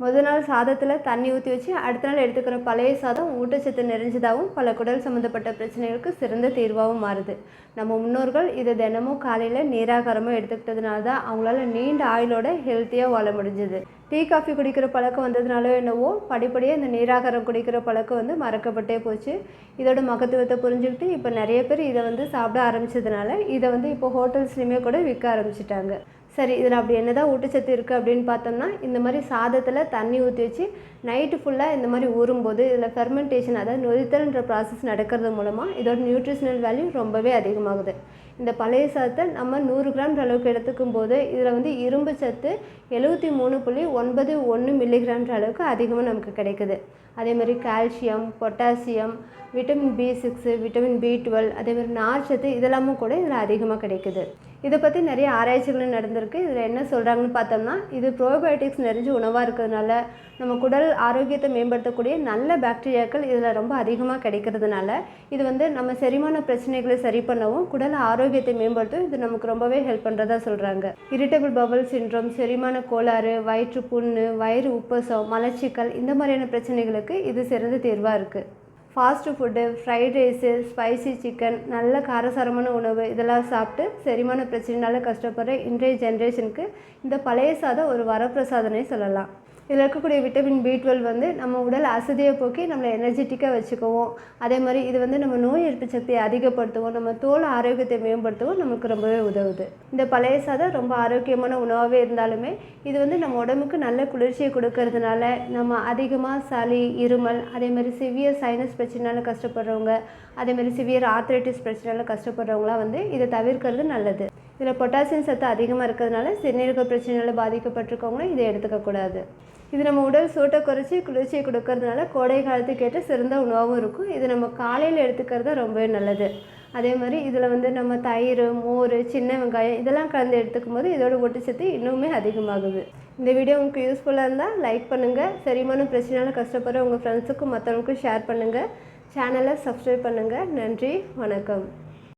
முதல் நாள் சாதத்தில் தண்ணி ஊற்றி வச்சு அடுத்த நாள் எடுத்துக்கிற பழைய சாதம் ஊட்டச்சத்து நிறைஞ்சதாகவும் பல குடல் சம்மந்தப்பட்ட பிரச்சனைகளுக்கு சிறந்த தீர்வாகவும் மாறுது. நம்ம முன்னோர்கள் இதை தினமும் காலையில் நீராகாரமாக எடுத்துக்கிட்டதுனால தான் அவங்களால நீண்ட ஆயுளோட ஹெல்த்தியாக வாழ முடிஞ்சுது. டீ காஃபி குடிக்கிற பழக்கம் வந்ததுனால என்னவோ படிப்படியாக இந்த நீராகாரம் குடிக்கிற பழக்கம் மறக்கப்பட்டே போச்சு. இதோட மகத்துவத்தை புரிஞ்சுக்கிட்டு இப்போ நிறைய பேர் இதை சாப்பிட ஆரம்பித்ததுனால இதை இப்போ ஹோட்டல்ஸ்லையுமே கூட விற்க ஆரம்பிச்சிட்டாங்க. சரி, இதில் அப்படி என்ன தான் ஊட்டச்சத்து இருக்குது அப்படின்னு பார்த்தோம்னா, இந்த மாதிரி சாதத்தில் தண்ணி ஊற்றி வச்சு நைட்டு ஃபுல்லாக இந்த மாதிரி ஊறும்போது இதில் ஃபெர்மெண்டேஷன், அதாவது நொதித்தல்ன்ற ப்ராசஸ் நடக்கிறது மூலமாக இதோட நியூட்ரிஷனல் வேல்யூ ரொம்பவே அதிகமாகுது. இந்த பழைய சாதத்தை நம்ம 100 கிராம் அளவுக்கு எடுத்துக்கும் போது இதில் இரும்பு சத்து 73.91 மில்லிகிராம்ன்ற அளவுக்கு அதிகமாக நமக்கு கிடைக்குது. அதேமாதிரி calcium, potassium, vitamin B6, vitamin B12, அதேமாதிரி நார்ச்சத்து இதெல்லாமும் கூட இதில் அதிகமாக கிடைக்குது. இதை பற்றி நிறைய ஆராய்ச்சிகள் நடந்திருக்கு. இதில் என்ன சொல்கிறாங்கன்னு பார்த்தோம்னா, இது ப்ரோபயோட்டிக்ஸ் நிறைஞ்ச உணவாக இருக்கிறதுனால நம்ம குடல் ஆரோக்கியத்தை மேம்படுத்தக்கூடிய நல்ல பாக்டீரியாக்கள் இதில் ரொம்ப அதிகமாக கிடைக்கிறதுனால இது நம்ம செரிமான பிரச்சனைகளை சரி பண்ணவும் குடல் ஆரோக்கியத்தை மேம்படுத்தும் இது நமக்கு ரொம்பவே ஹெல்ப் பண்ணுறதா சொல்கிறாங்க. இரிட்டபிள் பவல் சிண்ட்ரோம், செரிமான கோளாறு, வயிற்று புண்ணு, வயிறு உப்பசம், மலச்சிக்கல் இந்த மாதிரியான பிரச்சனைகளுக்கு இது சிறந்த தீர்வாக இருக்குது. Fast food, fried rice, spicy chicken, நல்ல காரசாரமான உணவு இதெல்லாம் சாப்பிட்டு செரிமான பிரச்சனைனால கஷ்டப்படுற இன்றைய ஜென்ரேஷனுக்கு இந்த பழைய சாதம் ஒரு வரப்பிரசாதனை சொல்லலாம். இதில் இருக்கக்கூடிய விட்டமின் B12 நம்ம உடல் அசதியை போக்கி நம்மளை எனர்ஜெட்டிக்காக வச்சுக்கவும், அதே மாதிரி இது நம்ம நோய் எதிர்ப்பு சக்தியை அதிகப்படுத்தவும், நம்ம தோல் ஆரோக்கியத்தை மேம்படுத்தவும் நமக்கு ரொம்பவே உதவுது. இந்த பழைய சாதம் ரொம்ப ஆரோக்கியமான உணவாகவே இருந்தாலுமே இது நம்ம உடம்புக்கு நல்ல குளிர்ச்சியை கொடுக்கறதுனால நம்ம அதிகமாக சளி, இருமல், அதே மாதிரி சிவியர் சைனஸ் பிரச்சனைனால கஷ்டப்படுறவங்க, அதேமாதிரி சிவியர் ஆர்த்ரைட்டிஸ் பிரச்சனைனால கஷ்டப்படுறவங்களாம் இதை தவிர்க்கிறது நல்லது. இதில் பொட்டாசியம் சத்து அதிகமாக இருக்கிறதுனால சிறுநீரக பிரச்சனையால் பாதிக்கப்பட்டிருக்கவங்களும் இதை எடுத்துக்கக்கூடாது. இது நம்ம உடல் சூட்டை குறைச்சி குளிர்ச்சியை கொடுக்கறதுனால கோடை காலத்துக்கு ஏற்ற சிறந்த உணவாகவும் இருக்கும். இது நம்ம காலையில் எடுத்துக்கிறது ரொம்பவே நல்லது. அதே மாதிரி இதில் நம்ம தயிர், மோர், சின்ன வெங்காயம் இதெல்லாம் கலந்து எடுத்துக்கும் போது இதோட ஊட்டச்சத்து இன்னுமே அதிகமாகுது. இந்த வீடியோ உங்களுக்கு யூஸ்ஃபுல்லாக இருந்தால் லைக் பண்ணுங்கள். செரிமான பிரச்சனையால் கஷ்டப்படுற உங்கள் ஃப்ரெண்ட்ஸுக்கும் மற்றவங்களுக்கும் ஷேர் பண்ணுங்கள். சேனலை சப்ஸ்கிரைப் பண்ணுங்கள். நன்றி, வணக்கம்.